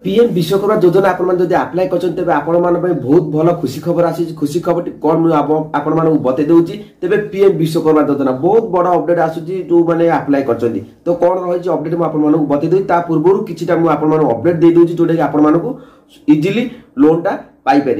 PM Vishwakarma योजना आपड़ी apply कर बहुत भल खुशी खबर आसी खुशी खबर कौन आपण बतई दूसरी तेज पीएम विश्वकर्मा योजना बहुत बड़ अपडेट आसूसी जो मैंने आप्लाय कर तो कौन रही अपडेट मुझे बतई दूसरी पूर्व कि अपडेट दे दूसरी जोटा कि आपको इजिली लोनटा पाइपर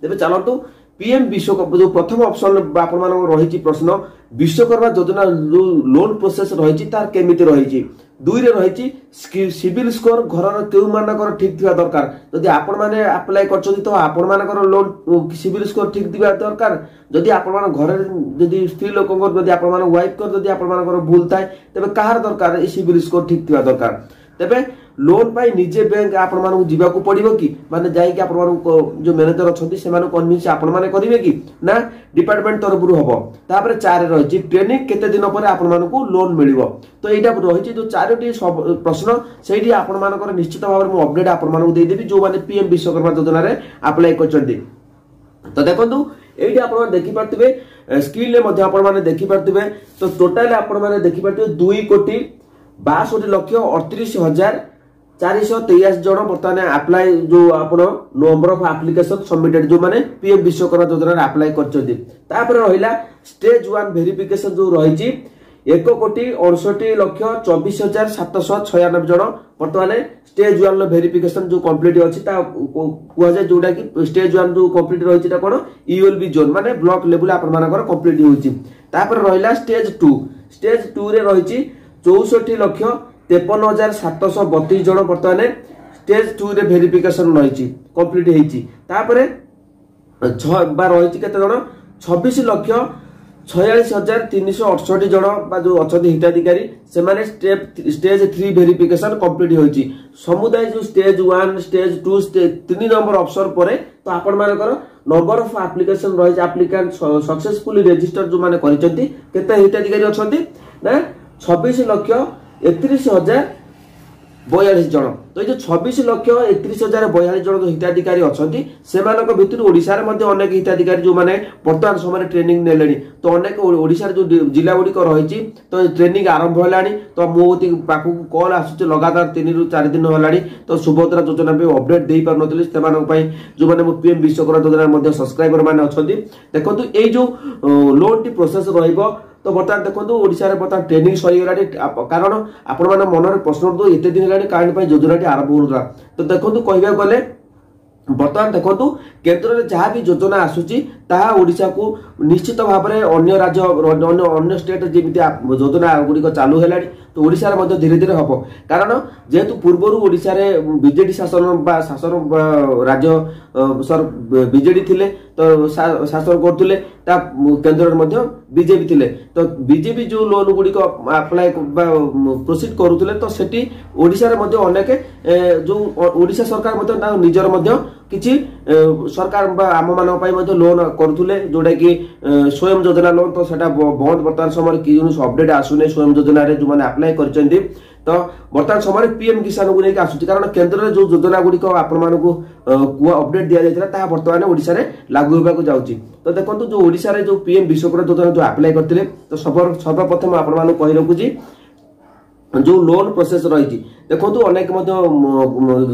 तेज चलतु पीएम विश्वकर्मा जो प्रथम ऑप्शन आपण रही प्रश्न विश्वकर्मा योजना जो लोन प्रोसेस रही तार केमिति रही दुई रे रही सिविल स्कोर घर क्यों मानकर ठीक थिबा दरकार जदि आपण माने अप्लाई करछथि तो आपण मानकर लोन सिविल स्कोर ठीक थिबा दरकार जदि आपण मान घर जदि स्त्री लोकंकर जदि आपण मान वाइफ कर जदि आपण मानकर भूल थाए तबे कहार दरकार सिविल स्कोर ठीक थिबा दरकार तेबे लोन पाई निजे बैंक आपण मानू जीवाकू पड़िबो कि माने जाई कि आपण मानू जो मैनेजर अछथि से मानू कन्विंस आपण माने करिवे कि ना डिपार्टमेंट तरफरु हबो तापर 4 रही ट्रेनिंग केते दिन पर आपण मानू लोन मिलिबो तो एटा रही जो 4टी प्रश्न सेठी आपण मानकर निश्चित भाव में अपडेट आपण मानू दे देबी जो माने पीएम विश्वकर्मा योजना रे अप्लाई करछथि तो देखंतु एठी आपण देखि पारथिबे स्क्रीन ले मध्ये आपण माने देखि पारथिबे तो टोटल आपण माने देखि पारथिबे 2,62,38,423 जन बर्तमान अप्लाई जो आपण नंबर ऑफ एप्लिकेशन सबमिटेड जो माने पीएम विश्वकर्मा योजना अप्लाई करछथि तापर रहिला स्टेज 1 वेरिफिकेशन जो रही 1,68,24,796 जन बर्तमान स्टेज 1 वेरिफिकेशन जो कंप्लीट अछि ता कुआ जाय जोडा कि स्टेज 1 जो कंप्लीट रही ता कोन यूएलबी जोन माने ब्लॉक लेवल आपण मानकर कंप्लीट होछि तापर रहिला स्टेज 2 रे रही 64,53,732 जन बर्तमान स्टेज 2 रे वेरिफिकेशन रही कंप्लीट होइछि तापर 6 बार रही केते जन 26,46,368 जन बा जो अछथि हिताधिकारी से माने स्टेज 3 वेरिफिकेशन कंप्लीट होइछि समुदाय जो स्टेज 1 स्टेज 2 स्टेज 3 नंबर अफसर परे तो आपण मानकर नंबर ऑफ एप्लिकेशन रही एप्लिकेंट सक्सेसफुली रजिस्टर जो माने करिसंती केते हिताधिकारी अछथि ना 26,31,042 जन तो ये 26,31,042 जन जो हिताधिकारी अछथि सेमानक भितर ओडिसा रे मध्ये अनेक हिताधिकारी जो माने वर्तमान समय ट्रेनिंग नेलेनी तो अनेक ओडिसा रे जो जिला गुडी को रहिछि तो ट्रेनिंग आरंभ होलानी तो मोती पाखु कॉल आसुचे लगातार 3 रु 4 दिन होलानी तो सुभद्रा योजना पे अपडेट देई पर नथिले सेमानक पई जो माने पीएम विश्वकर्मा योजना मध्ये सब्सक्राइबर माने अछथि देखंतु ए जो लोन टी प्रोसेस रहिबो तो बर्तमान देखो ओडिशा रे बर्तमान ट्रेनिंग सरी गलानी कारण आपण माने मन रे प्रश्न तो एते दिन हेलानी काहे पई योजना आरंभ होउला तो देखो कहबा गले बर्तमान देखो केंद्र रे जहाँ भी योजना आसुची ताहा ओडिशा को निश्चित भाव में अन्य राज्य अन्य स्टेट जेमिति योजना गुडी को चालू हेलानी तो ओडिशा रे मध्ये धीरे धीरे हबो कारण जेहेतु पूर्वरु ओडिशा रे बीजेडी शासन राज्य सर बीजेडी थिले तो शासन करथुले ता केंद्र रे मध्ये बीजेपी थिले तो बीजेपी जो लोन गुडी को अप्लाई प्रोसीड करूथुले तो सेठी ओडिशा रे मध्ये अनेक जो ओडिशा सरकार मध्ये निजर मध्ये किछि सरकार आम मान लोन करुले जोटा कि स्वयं योजना लोन तो सेटा बहुत बर्तमान समय कि अपडेट आसुने स्वयं योजना रे जो माने अप्लाई करचंदी तो बर्तमान समय पीएम किसान को लेके आसुची कारण केंद्र रे जो योजना गुडी को आपण मानकू अपडेट दिया जायतरा ता बर्तमान ओडिसा रे लागू होबा को जाउची तो देखंतु जो ओडिसा रे जो पीएम विश्वकर्मा योजना जो अप्लाई करथिले तो सर्वप्रथम आपण मानकू कहि रखुची जो लोन प्रोसेस रही देखो अनेक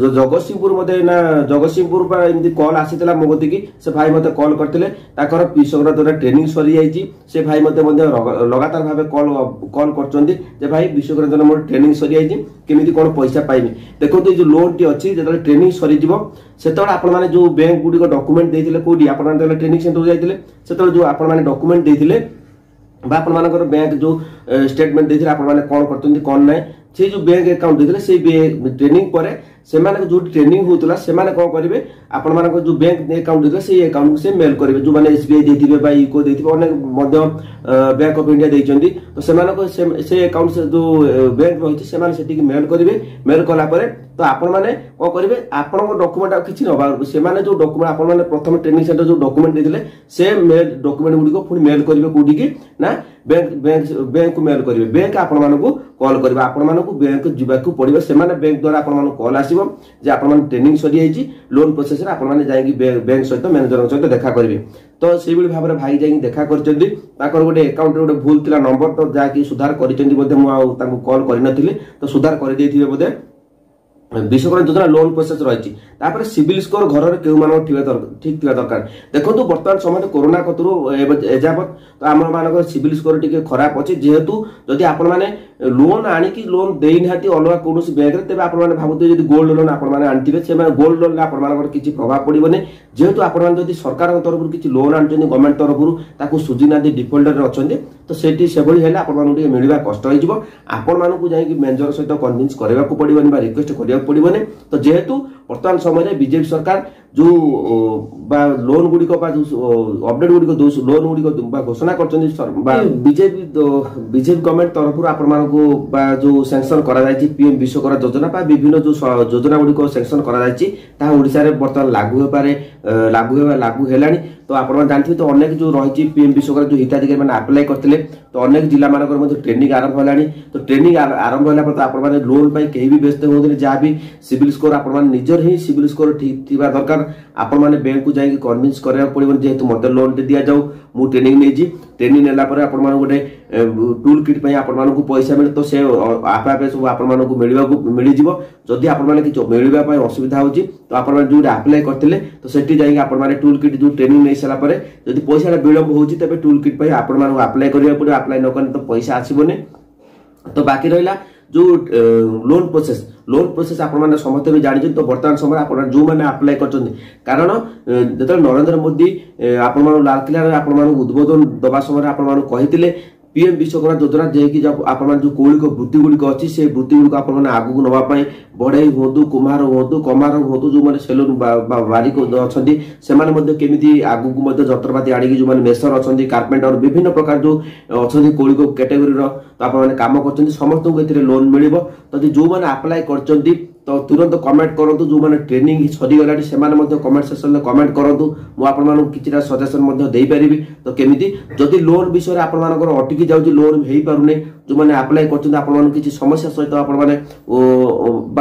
जगतसिंहपुर ना जगतसिंहपुर एमती कॉल आसीला मो कति से भाई मते कॉल करते विश्वकर्मा द्वारा ट्रेनिंग सरी जाइए से भाई मते लगातार भाव कॉल कर भाई विश्वकर्मा द्वारा मोर ट्रेनिंग सरी जाइए केमिति कोन पैसा पाइबे देखो जो लोन टी अच्छी जो ट्रेनिंग सरी जीवो सेतबे आपण माने जो बैंक गुडी को डॉक्यूमेंट देथिले कोडी आपण माने ट्रेनिंग सेंटर जाइतिले सेतबे जो आपण माने डॉक्यूमेंट देथिले बा आपण मानकर बैंक जो स्टेटमेंट देथिले आपण माने कोन करतंती कोन नै से जो बैंक अकाउंट देथिले से ट्रेनिंग परे से माने जो ट्रेनिंग होतला से माने कोन करिवे आपण मानकर जो बैंक अकाउंट देथिले से अकाउंट से मेल करिवे जो माने एसबीआई देथिबे बा इको देथिबे अनेक मध्य बैंक ऑफ इंडिया देचंदी तो से माने से अकाउंट से जो बैंक रहिछि से माने सेठी मेल करिवे मेल कला परे तो आपण माने कोन करिवे आपण डॉक्यूमेंट किछि नबा से माने जो डॉक्यूमेंट आपण माने प्रथम ट्रेनिंग सेंटर जो डॉक्यूमेंट देथिले से मेल डॉक्यूमेंट गुडी को पुनी मेल करिवे कोडी की ना बैंक को मेल करिवे बैंक आपण मानकू कॉल करिवे आपण मानकू बैंक जिबाकू पड़िबे से माने बैंक द्वारा आपण मानकू कॉल आसीबो जे आपण माने ट्रेनिंग सरी आइछि लोन प्रोसेस रे आपण माने जाईकी बैंक सहित मैनेजर सहित देखा करिवे तो सेहि बळी भाबरे भाई जाईकी देखा करचंदी ताकर गोटे अकाउंट रे गोटे भूल थिला नंबर तो जाकी सुधार करिचंदी बोधे मु तांको कॉल करि नथिले तो सुधार करि देथिबे बोधे विश्वकर्मा योजना लोन प्रोसेस रही सिविल स्कोर घर ठीक थी दरकार देखो बर्तमान समय कोरोना कतरू एजावत तो आम मान सिविल स्कोर टी खराब अच्छे जेहेतु जदि आपण मैंने लोन आणिकी लोन देना अलग कौन बैंक तेज आप भावुए गोल्ड लोन आपंथे से गोल्ड लोन आप किसी प्रभाव पड़ोनी जेहेतु आप सरकार तरफ किसी लोन आन गवर्नमेंट तरफ सुझी ना डिफल्टर अच्छा तो सेठी से मिलवा कष्ट हो मेजर सहित कन्विन्स करने को पड़ोनी रिक्वेस्ट करने पड़ोनी तो जेहेतु बर्तमान समय बीजेपी सरकार जो लोन गुड़िक अपडेट गुड़िक लोन गुड़िक घोषणा कर बीजेपी गवर्नमेंट तरफ आप जो सैंक्शन कर पीएम विश्वकर्मा योजना विभिन्न जो योजना गुड़िक सैंक्शन कर बर्तमान लागू है तो आप जानते तो अनेक जो रही पीएम विश्वकर्मा जो हिताधिकारी मैंने आप्लाय करते तो अनेक जिला मानक ट्रेनिंग आरंभ है तो ट्रेनिंग आरंभ है तो आप लोन कहीं भी व्यस्त हो जहाँ भी सिविल स्कोर आप निजर ही सिविल स्कोर ठीक थी दरकार आपण मैंने बैंक को जाकि कन्विन्स करा पड़ो जेहेतु मत लोन दि जाऊ मु ट्रेनिंग नहीं ट्रेनिंग नेला गोटे टूल किट आपको पैसा मिले तो से आप सब आप मिल जदि आप मिलवाई असुविधा हो तो आप जो आप्लाय करते तो सेठी जाकि आप टूल किट जो ट्रेनिंग नहीं सारापर जब पैसा विलंब हो टूल किट आप आप्लाय करा पड़ो आप्लाय न कले तो पैसा आसबनी तो बाकी रहा जो लोन प्रोसेस आप समस्त भी जानी तो बर्तमान समय आप जो मैंने आप्लाय कर कारण जो नरेंद्र मोदी आपण लालकिल्ला आपण उद्बोधन दबा समय आपण कहते पीएम विश्वकर्मा योजना जेकि आप जो कौलिक वृत्ति गुड़िक अच्छी से वृत्ति गुड़िक आप आगू नापी बढ़ई हूँ कुम्हार हूँ कमार हूँ जो मैंने सेलून बारिक अच्छा से केमी आगू जंत्रपाति आड़िकी जो मेसर अच्छा कार्पेंटर विभिन्न प्रकार जो अच्छा कौलिक कैटेगोरी तो आप काम कर समस्त को लोन मिल तो जो मैंने आप्लाय कर तो तुरंत कमेंट करूँ जो मैंने ट्रेनिंग सरीगला से कमेंट सेक्शन में कमेंट करूँ मुझे कि सजेसन दे पारि तो केमी जदि लोन विषय आपर अटकी जाऊँ लोन हो पारे जो मैंने आप्लाय कर किसी समस्या सहित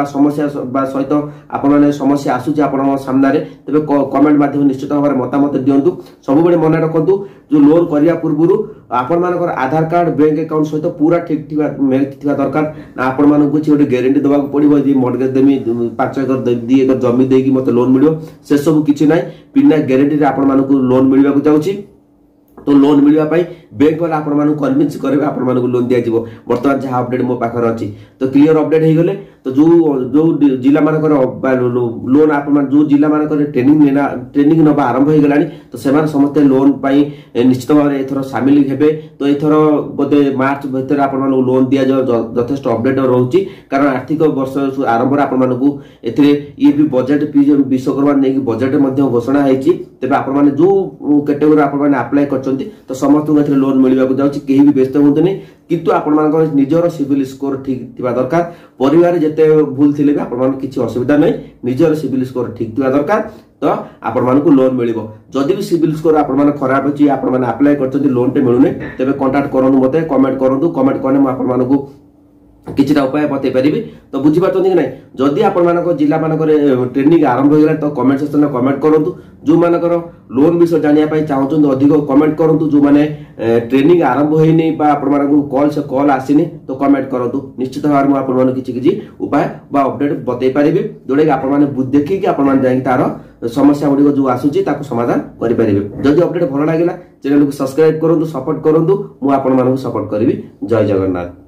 समस्या सहित आप समस्या आसूँ आप सामने तेज कमेंट माध्यम निश्चित भाव में मतामत दिंतु सब मन रखु जो लोन करने पूर्व आपण आधार कार्ड बैंक अकाउंट सहित पूरा ठीक थी दरकार ना आपण मानक किसी गोटे ग्यारंटी देवा पड़ो मर्टगेज देमी 5 एकर 2 एकर जमी देगी मत लोन मिल से सब किसी ना बिना ग्यारंटी आपण मानक लोन मिलवा जाऊँगी तो लोन मिलवाई बैंक वाला आपण कन्विन्स करेंगे आपण लोन दि जाव बर्तमान जहाँ अपडेट मो पाखे अच्छी तो क्लीयर अपडेट हो गले तो जो जिला मानक लोन आप जो जिला मानक ट्रेनिंग नवा आरंभ हो गला तो से समस्त लोन निश्चित भाव में एथर सामिल हे तो एथर बोधे मार्च भर आप लोन दि जथेष अपडेट रोचे कारण आर्थिक वर्ष आरंभ आपको ये भी बजेट विश्वकर्मा नहीं बजेट घोषणा होती तेज आप जो कैटेगोरी आप्लाय कर तो समस्त को लोन मिलवा जाऊँगी कहीं भी व्यस्त हूँ किंतु आपण निजर सिविल स्कोर ठीक थी दरकार परिवार जिते भूल थी भी आपण किसी असुविधा नहीं निजर सिविल स्कोर ठीक थी दरकार तो आपण लोन मिल जदि भी सिविल स्कोर आपण खराब अच्छी आपण आप्लाय कर लोन टे मिलूनी तेज कंटाक्ट करूँ मत कमेंट करूँ कमेंट कले मुझे किसी उपाय बतई पारि तो बुझीपार कि ना जदि आपण जिला मानक ट्रेनिंग आरंभ हो गला तो कमेंट सेक्शन में कमेंट करूँ जो मानकर लोन विषय जानापी चाहूँ अधिक कमेंट करूँ जो मैंने ट्रेनिंग आरंभ होनी कॉल से कॉल आसनी तो कमेंट करूँ निश्चित भाव में आपको किसी उपाय अपडेट बतई पारि जोटा कि आप देखिए आप तार समस्या गुड़िक जो आसूची समाधान करेंगे जदि अपडेट भल लगे चैनल को सब्सक्राइब करूँ सपोर्ट करूँ मुझे सपोर्ट करी जय जगन्नाथ।